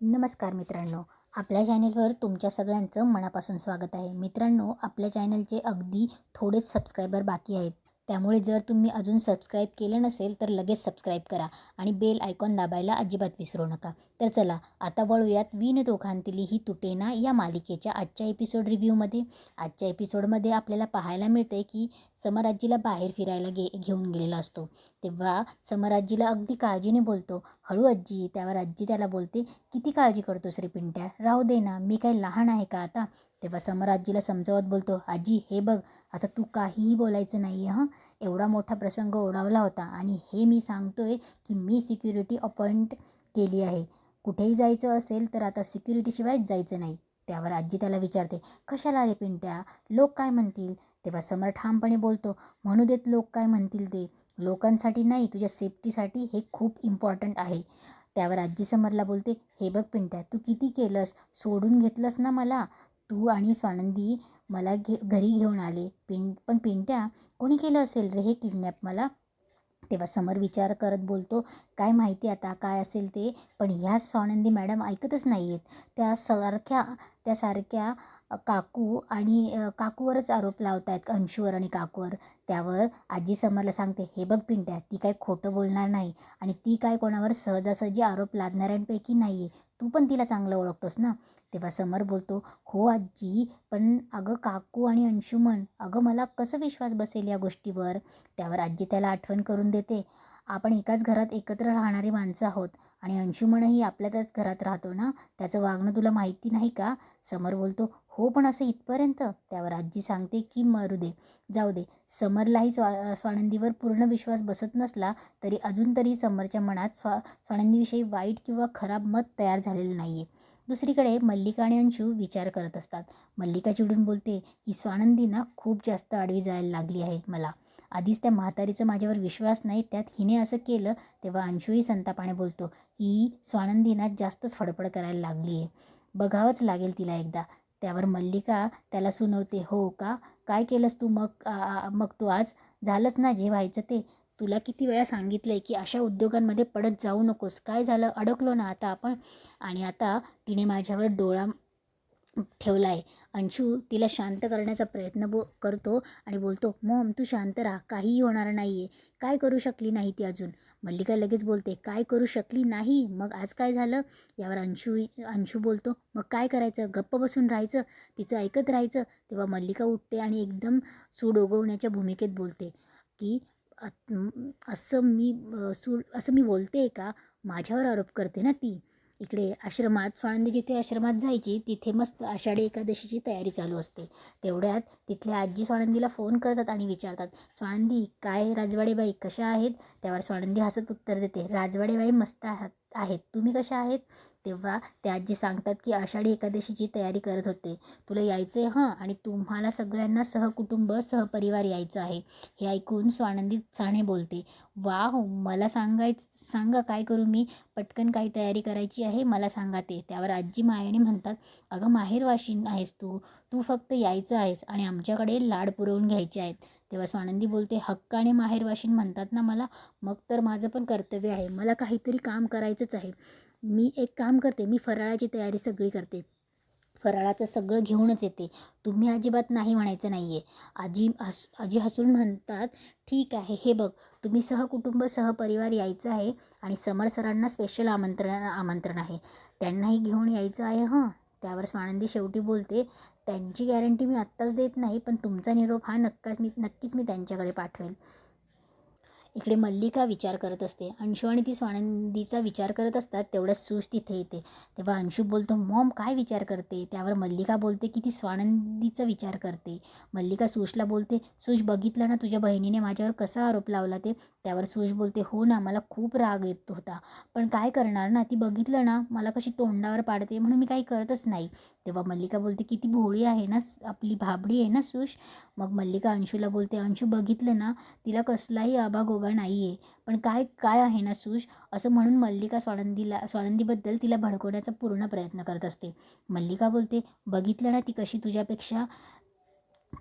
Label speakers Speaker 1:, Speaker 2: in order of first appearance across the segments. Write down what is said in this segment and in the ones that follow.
Speaker 1: नमस्कार मित्रांनो, आपल्या चॅनेलवर तुमच्या सगळ्यांचं मनापासून स्वागत आहे. मित्रांनो, आपल्या चॅनलचे अगदी थोडेच सबस्क्रायबर बाकी आहेत. त्यामुळे जर तुम्ही अजून सबस्क्राईब केलं नसेल तर लगेच सबस्क्राईब करा आणि बेल आयकॉन दाबायला अजिबात विसरू नका. तर चला आता वळूयात विण दोघांतली ही तुटेना या मालिकेच्या आजच्या एपिसोड रिव्ह्यूमध्ये. आजच्या एपिसोडमध्ये आपल्याला पाहायला मिळते की समर आजीला बाहेर फिरायला घेऊन गेलेला असतो. तेव्हा समर आजीला अगदी काळजीने बोलतो, "हळू आजी." त्यावर आजी त्याला बोलते, "किती काळजी करतोस रे पिंट्या, राहू दे ना, मी काही लहान आहे का आता?" तेव्हा समर आजीला समजावत बोलतो, "आजी हे बघ, आता तू काहीही बोलायचं नाही आहे. एवढा मोठा प्रसंग ओढावला होता आणि हे मी सांगतोय की मी सिक्युरिटी अपॉइंट केली आहे. कुठेही जायचं असेल तर आता सिक्युरिटीशिवायच जायचं नाही." त्यावर आजी त्याला विचारते, "कशाला रे पिंट्या, लोक काय म्हणतील?" तेव्हा समर ठामपणे बोलतो, "म्हणू देत लोक काय म्हणतील ते. लोकांसाठी नाही, तुझ्या सेफ्टीसाठी हे खूप इम्पॉर्टंट आहे." त्यावर आजी समरला बोलते, "हे बघ पिंट्या, तू किती केलंस, सोडून घेतलंस ना मला. तू आणि स्वानंदी मला घरी घेऊन आले. पण पिंट्या, कोणी केलं असेल रे हे किडनॅप मला?" तेव्हा समर विचार करत बोलतो, "काय माहिती आता काय असेल ते, पण ह्या स्वानंदी मॅडम ऐकतच नाही आहेत. त्या सारख्या काकू आणि काकूवरच आरोप लावत आहेत, अंशूवर आणि काकूवर." त्यावर आजी समरला सांगते, "हे बघ पिंट्या, ती काय खोटं बोलणार नाही आणि ती काय कोणावर सहजासहजी आरोप लादणाऱ्यांपैकी नाही आहे. तू पण तिला चांगलं ओळखतोस ना." तेव्हा समर बोलतो, "हो आजी, पण अगं काकू आणि अंशुमन, अगं मला कसं विश्वास बसेल या गोष्टीवर?" त्यावर आजी त्याला आठवण करून देते, "आपण एकाच घरात एकत्र राहणारी माणसं आहोत आणि अंशुमनही आपल्याच घरात राहतो ना, त्याचं वागणं तुला माहिती नाही का?" समर बोलतो, "हो, पण असं इथपर्यंत." त्यावर आजी सांगते की मरू दे, जाऊ दे. समरलाही स्वानंदीवर पूर्ण विश्वास बसत नसला तरी अजून तरी समरच्या मनात स्वानंदीविषयी वाईट किंवा खराब मत तयार झालेलं नाही आहे. दुसरीकडे मल्लिका आणि अंशू विचार करत असतात. मल्लिका चिडून बोलते, "ही स्वानंदी ना खूप जास्त आडवी जायला लागली आहे मला. आधीच त्या म्हातारीचा माझ्यावर विश्वास नाही, त्यात हिने असं केलं." तेव्हा अंशूही संतापाने बोलतो, "ही स्वानंदीना जास्तच फडफड करायला लागली आहे. बघावंच लागेल तिला एकदा." त्यावर मल्लिका त्याला सुनवते, "हो का? काय केलंस तू मग तू आज? झालंच ना जे व्हायचं ते. तुला किती वेळा सांगितलंय की अशा उद्योगांमध्ये पडत जाऊ नकोस. काय झालं? अडकलो ना आता आपण." आणि आता तिने माझ्यावर डोळा ठेवला आहे. अंशू तिला शांत करण्याचा प्रयत्न करतो आणि बोलतो, "मॉम तू शांत राहा, काहीही होणार नाही आहे." "काय करू शकली नाही ती अजून?" मल्लिका लगेच बोलते, "काय करू शकली नाही? मग आज काय झालं?" यावर अंशू बोलतो, "मग काय करायचं? गप्प बसून राहायचं? तिचं ऐकत राहायचं?" तेव्हा मल्लिका उठते आणि एकदम सूड उगवण्याच्या भूमिकेत बोलते की असं मी बोलते का? माझ्यावर आरोप करते ना ती." इकडे आश्रमात स्वानंदी जिथे आश्रमात जायची तिथे मस्त आषाढी एकादशीची तयारी चालू असते. तेवढ्यात तिथल्या आजी स्वानंदीला फोन करतात आणि विचारतात, "स्वानंदी, काय राजवाडेबाई कशा आहेत?" त्यावर स्वानंदी हसत उत्तर देते, "राजवाडेबाई मस्त आहेत. तुम्ही कशा आहेत?" तेव्हा त्या आजी सांगतात की आषाढी एकादशीची तयारी करत होते. "तुला यायचं आहे हं, आणि तुम्हाला सगळ्यांना सहकुटुंब सहपरिवार यायचं आहे." हे ऐकून स्वानंदी उत्साहाने बोलते, "वाह, मला सांगा काय करू मी? पटकन काही तयारी करायची आहे, मला सांगा ते." त्यावर आजी मायाने म्हणतात, "अगं माहेरवाशीण आहेस तू. तू फक्त यायचं आहेस आणि आमच्याकडे लाड पुरवून घ्यायचे आहेत." तेव्हा स्वानंदी बोलते, "हक्काने माहेरवाशीण म्हणतात ना मला, मग तर माझं पण कर्तव्य आहे. मला काहीतरी काम करायचंच आहे. मी एक काम करते, मी फराळाची तयारी सगळी करते. फराळाचं सगळं घेऊनच येते. तुम्ही अजिबात नाही म्हणायचं नाही आहे." आजी हसून म्हणतात, "ठीक आहे, हे बघ, तुम्ही सहकुटुंब सहपरिवार यायचं आहे आणि समर सरांना स्पेशल आमंत्रण आहे. त्यांनाही घेऊन यायचं आहे हं." त्यावर स्वानंदी शेवटी बोलते, "त्यांची गॅरंटी मी आत्ताच देत नाही, पण तुमचा निरोप हा नक्कीच मी त्यांच्याकडे पाठवेल." इकडे मल्लिका विचार करत असते. अंशू आणि ती स्वानंदीचा विचार करत असतात. तेवढ्यात सूश तिथे येते. तेव्हा अंशू बोलतो, "मॉम काय विचार करते?" त्यावर मल्लिका बोलते की ती स्वानंदीचा विचार करते. मल्लिका सूशला बोलते, "सूश, बघितलं ना तुझ्या बहिणीने माझ्यावर कसा आरोप लावला ते?" त्यावर सूश बोलते, "हो ना, मला खूप राग येत होता. पण काय करणार ना, ती बघितलं ना मला कशी तोंडावर पाडते, म्हणून मी काही करतच नाही." तेव्हा मल्लिका बोलते, "किती भोळी आहे ना, आपली भाबडी आहे ना सूश." मग मल्लिका अंशूला बोलते, "अंशू बघितलं ना, तिला कसलाही आबागोबा नाही आहे. पण काय काय आहे ना सूश." असं म्हणून मल्लिका स्वानंदीबद्दल तिला भडकवण्याचा पूर्ण प्रयत्न करत असते. मल्लिका बोलते, "बघितलं ना ती कशी तुझ्यापेक्षा,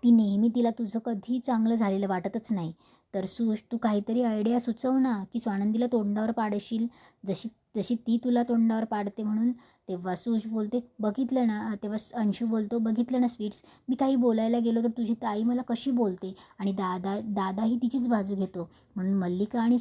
Speaker 1: ती नेहमी, तिला तुझं कधी चांगलं झालेलं वाटतच नाही. तर सूश, तू काहीतरी आयडिया सुचव ना की स्वानंदीला तोंडावर पाडशील, जशी जशी ती तुला तोंडावर पाडते म्हणून. तेव्हा सुश बोलते बघितलं ना, तेव्हा अंशू बोलतो बघितलं ना स्वीट्स, मी काही बोलायला गेलो तर तुझी ताई मला कशी बोलते आणि दादाही तिचीच बाजू घेतो. म्हणून मल्लिका आणि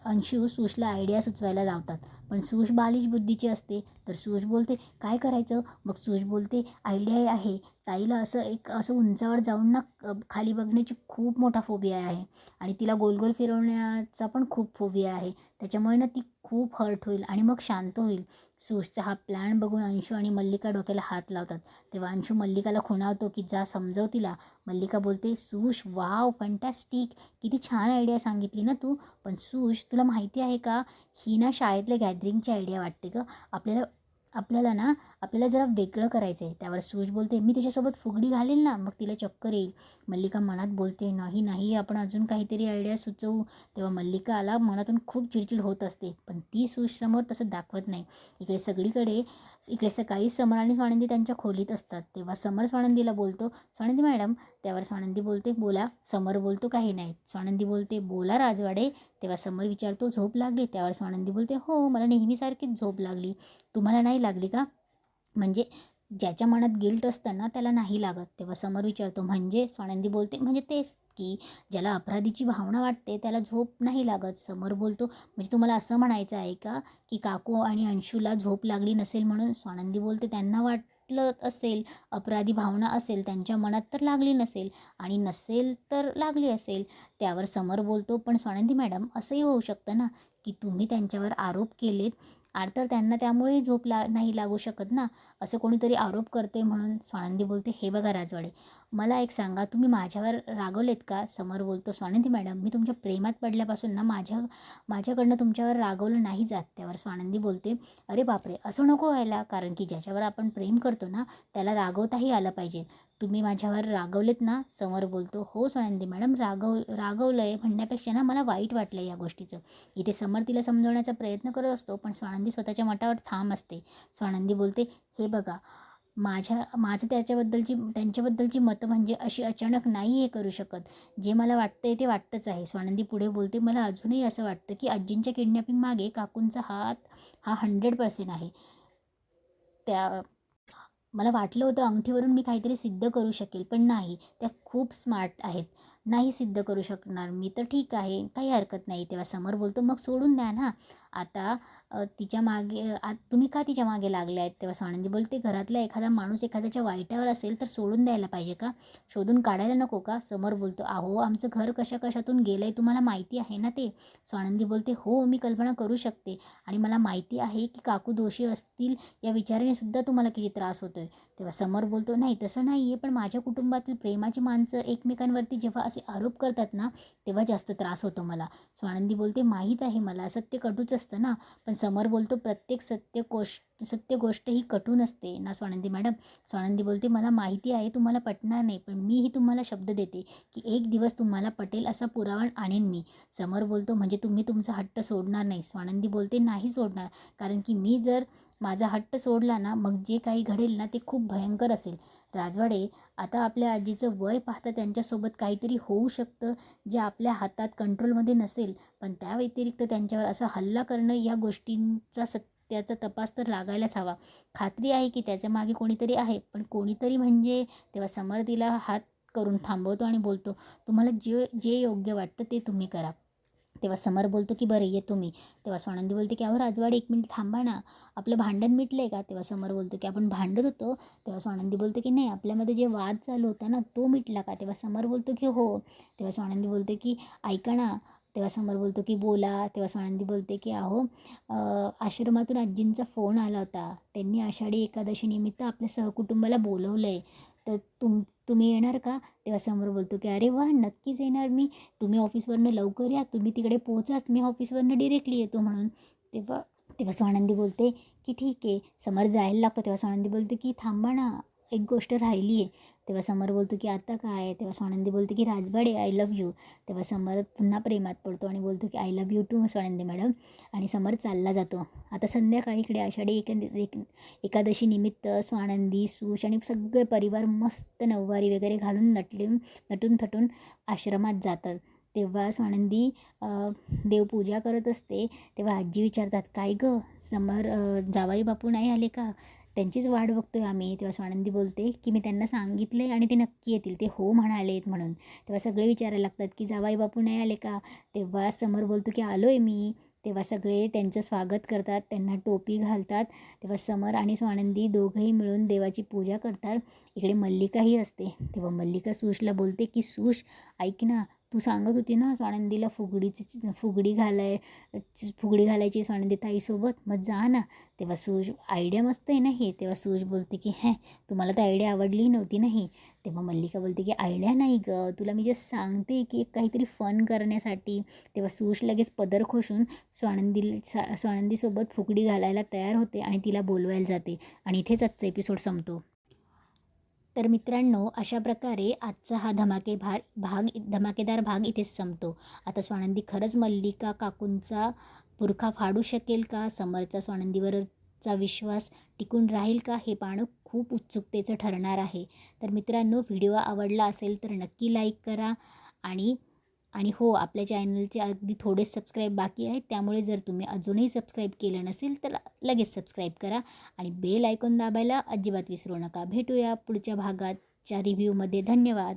Speaker 1: अंशू सुशला आयडिया सुचवायला लावतात. पण सुश बालिश बुद्धीची असते. तर सुश बोलते काय करायचं. मग सुश बोलते आयडिया आहे, ताईला असं उंचावर जाऊन ना खाली बघण्याची खूप मोठा फोबिया आहे आणि तिला गोल गोल फिरवण्याचा पण खूप फोबिया आहे. त्याच्यामुळे ना ती खूप हर्ट होईल आणि मग शांत होईल. सुशचा हा प्लॅन बघून अंशू आणि मल्लिका डोक्याला हात लावतात. तेव्हा अंशू मल्लिकाला खुणावतो की जा समजव तिला. मल्लिका बोलते सुश वाव फंटॅस्टिक, किती छान आयडिया सांगितली ना तू. पण सुश तुला माहिती आहे का, ही ना शाळेतल्या गॅदरिंगची आयडिया वाटते गं. आपल्याला जरा वेगळं करायचं आहे. त्यावर सुश बोलते मी तिच्यासोबत फुगडी घालेल ना, मग तिला चक्कर येईल. मल्लिका मनात बोलते नाही नाही, आपण अजून काहीतरी आयडिया सुचवू. तेव्हा मल्लिकाला मनातून खूप चिडचिड होत असते, पण ती सुशसमोर तसं दाखवत नाही. इकडे सकाळी समर आणि स्वानंदी त्यांच्या खोलीत असतात. तेव्हा समर स्वानंदीला बोलतो स्वानंदी मॅडम. त्यावर स्वानंदी बोलते बोला. समर बोलतो काही नाही. स्वानंदी बोलते बोला राजवाडे. तेव्हा समर विचारतो झोप लागली. त्यावर स्वानंदी बोलते हो मला नेहमीसारखीच झोप लागली, तुम्हाला नाही लागली का. म्हणजे ज्याच्या मनात गिल्ट असतं ना त्याला नाही लागत. तेव्हा समर विचारतो म्हणजे. स्वानंदी बोलते म्हणजे तेच की ज्याला अपराधीची भावना वाटते त्याला झोप नाही लागत. समर बोलतो म्हणजे तुम्हाला असं म्हणायचं आहे का की काकू आणि अंशूला झोप लागली नसेल म्हणून. स्वानंदी बोलते त्यांना वाटलं असेल, अपराधी भावना असेल त्यांच्या मनात तर लागली नसेल आणि नसेल तर लागली असेल. त्यावर समर बोलतो पण स्वानंदी मॅडम असंही होऊ शकतं ना की तुम्ही त्यांच्यावर आरोप केलेत तर त्यांना त्यामुळे झोप नाही लागू शकत ना, असं कोणीतरी आरोप करते म्हणून. स्वानंदी बोलते हे बघा राजवाडे, मला एक सांगा तुम्ही माझ्यावर रागवलेत का. समर बोलतो स्वानंदी मॅडम मी तुमच्या प्रेमात पडल्यापासून ना माझ्याकडनं तुमच्यावर रागवलं नाही जात. त्यावर स्वानंदी बोलते अरे बापरे असं नको व्हायला, कारण की ज्याच्यावर आपण प्रेम करतो ना त्याला रागवताही आलं पाहिजे. तुम्ही माझ्यावर रागवलेत ना. समर बोलतो हो स्वानंदी मॅडम रागवलं आहे म्हणण्यापेक्षा ना मला वाईट वाटलं या गोष्टीचं. इथे समर तिला समजवण्याचा प्रयत्न करत असतो पण स्वानंदी स्वतःच्या मतावर ठाम असते. स्वानंदी बोलते हे बघा माझं त्यांच्याबद्दलची मतं म्हणजे अशी अचानक नाही हे करू शकत. जे मला वाटतंय ते वाटतंच आहे. स्वानंदी पुढे बोलते मला अजूनही असं वाटतं की आजींच्या किडनॅपिंग मागे काकूंचा हात हा 100% आहे. मला वाटलं होतं अंगठीवरून मी काहीतरी सिद्ध करू शकेल, पण नाही, त्या खूप स्मार्ट आहेत. नाही सिद्ध करू शकणार मी तर ठीक आहे, काही हरकत नाही. तेव्हा समर बोलतो मग सोडून द्या ना आता. तिच्या मागे तुम्ही का तिच्या मागे लागले आहेत. तेव्हा स्वानंदी बोलते घरातला एखादा माणूस एखाद्याच्या वाईटावर असेल तर सोडून द्यायला पाहिजे का, शोधून काढायला नको का. समर बोलतो अहो आमचं घर कशातून गेलं आहे तुम्हाला माहिती आहे ना ते. स्वानंदी बोलते हो मी कल्पना करू शकते आणि मला माहिती आहे की काकू दोषी असतील या विचाराने सुद्धा तुम्हाला किती त्रास होतो आहे. तेव्हा समर बोलतो नाही तसं नाही आहे, पण माझ्या कुटुंबातील प्रेमाची माणसं एकमेकांवरती जेव्हा असे आरोप करतात ना तेव्हा जास्त त्रास होतो मला. स्वानंदी बोलते माहीत आहे मला, सत्य कटूच असतं ना. पण समर बोलतो प्रत्येक सत्य गोष्ट ही कटू नसते ना स्वानंदी मॅडम. स्वानंदी बोलते मला माहिती आहे तुम्हाला पटणार नाही, पण मीही तुम्हाला शब्द देते की एक दिवस तुम्हाला पटेल असा पुरावा आणेन मी. समर बोलतो म्हणजे तुम्ही तुमचा हट्ट सोडणार नाही. स्वानंदी बोलते नाही सोडणार, कारण की मी जर माझा हट्ट सोडला ना मग जे काही घडेल ना ते खूप भयंकर असेल. राजवाडे आता आपल्या आजीचं वय पाहता त्यांच्यासोबत काहीतरी होऊ शकतं जे आपल्या हातात कंट्रोलमध्ये नसेल, पण त्या व्यतिरिक्त त्यांच्यावर असा हल्ला करणं या गोष्टींचा सत्याचा तपास तर लागायलाच हवा. खात्री आहे की त्याच्या मागे कोणीतरी आहे, पण कोणीतरी म्हणजे. तेव्हा समर तिला हात करून थांबवतो आणि बोलतो तुम्हाला जे योग्य वाटतं ते तुम्ही करा. तेव्हा समर बोलतो की बरं येतो मी. तेव्हा स्वानंदी बोलते की अहो राजवाडे एक मिनिट थांबा ना, आपलं भांडण मिटलं आहे का. तेव्हा समर बोलतो की आपण भांडत होतो. तेव्हा स्वानंदी बोलते की नाही आपल्यामध्ये जे वाद चालू होता ना तो मिटला का. तेव्हा समर बोलतो की हो. तेव्हा स्वानंदी बोलते की ऐका ना. तेव्हा समर बोलतो की बोला. तेव्हा स्वानंदी बोलते की अहो आश्रमातून आजींचा फोन आला होता, त्यांनी आषाढी एकादशी निमित्त आपल्या सहकुटुंबाला बोलवलं आहे, तर तुम्ही येणार का. तेव्हा समोर बोलतो की अरे वा नक्कीच येणार मी, तुम्ही ऑफिसवरनं लवकर या, तुम्ही तिकडे पोहोचाच, मी ऑफिसवरनं डिरेक्टली येतो म्हणून. तेव्हा तेव्हा स्वानंदी बोलते की ठीक आहे. समर जायला लागतो तेव्हा स्वानंदी बोलते की थांबा ना, एक गोष्ट राहिली आहे. तेव्हा समर बोलतो की आता काय. तेव्हा स्वानंदी बोलते की राजवाडे आय लव्ह यू. तेव्हा समर पुन्हा प्रेमात पडतो आणि बोलतो की I love you too Swanandi madam. आणि समर चालला जातो. आता संध्याकाळी इकडे आषाढी एकादशी निमित्त स्वानंदी सूश आणि सगळे परिवार मस्त नऊवारी वगैरे घालून नटून थटून आश्रमात जातात. तेव्हा स्वानंदी देवपूजा करत असते. तेव्हा आजी विचारतात, काय गं समर जावई बापू नाही आले का? त्यांचीच वाट बघतोय आम्ही. तेव्हा स्वानंदी बोलते की मी त्यांना सांगितले आणि ते नक्की येतील, ते हो म्हणालेत म्हणून. तेव्हा सगळे विचारायला लागतात की जावई बापू नाही आले का? तेव्हा समर बोलतो की आलो आहे मी. तेव्हा सगळे त्यांचं स्वागत करतात, त्यांना टोपी घालतात. तेव्हा समर आणि स्वानंदी दोघंही मिळून देवाची पूजा करतात. इकडे मल्लिकाही असते. तेव्हा मल्लिका सुशला बोलते की सुश, ऐक ना, तू सांगत होती ना स्वानंदीला फुगडी घालायची स्वानंदी ताईसोबत, मग जा ना. तेव्हा सूज, आयडिया मस्त आहे ना ही. तेव्हा सूज बोलते की तुम्हाला तर आयडिया आवडली नव्हती नाही. तेव्हा मल्लिका बोलते की आयडिया नाही गं, तुला मी जस्ट सांगते की काहीतरी फन करण्यासाठी. तेव्हा सूज लगेच पदर खोसून स्वानंदीसोबत फुगडी घालायला तयार होते आणि तिला बोलवायला जाते. आणि इथेच आजचा एपिसोड संपतो. तर मित्रांनो, अशा प्रकारे आजचा हा धमाकेदार भाग इथेच संपतो. आता स्वानंदी खरंच मल्लिका काकूंचा बुरखा फाडू शकेल का? समरचा स्वानंदीवरचा विश्वास टिकून राहील का? हे पाहणं खूप उत्सुकतेचं ठरणार आहे. तर मित्रांनो, व्हिडिओ आवडला असेल तर नक्की लाईक करा. आणि आणि हो, आपल्या चॅनलचे अगदी थोडेच सबस्क्राईब बाकी आहेत. त्यामुळे जर तुम्ही अजूनही सबस्क्राईब केलं नसेल तर लगेच सबस्क्राईब करा आणि बेल आयकॉन दाबायला अजिबात विसरू नका. भेटूया पुढच्या भागाच्या रिव्ह्यूमध्ये. धन्यवाद.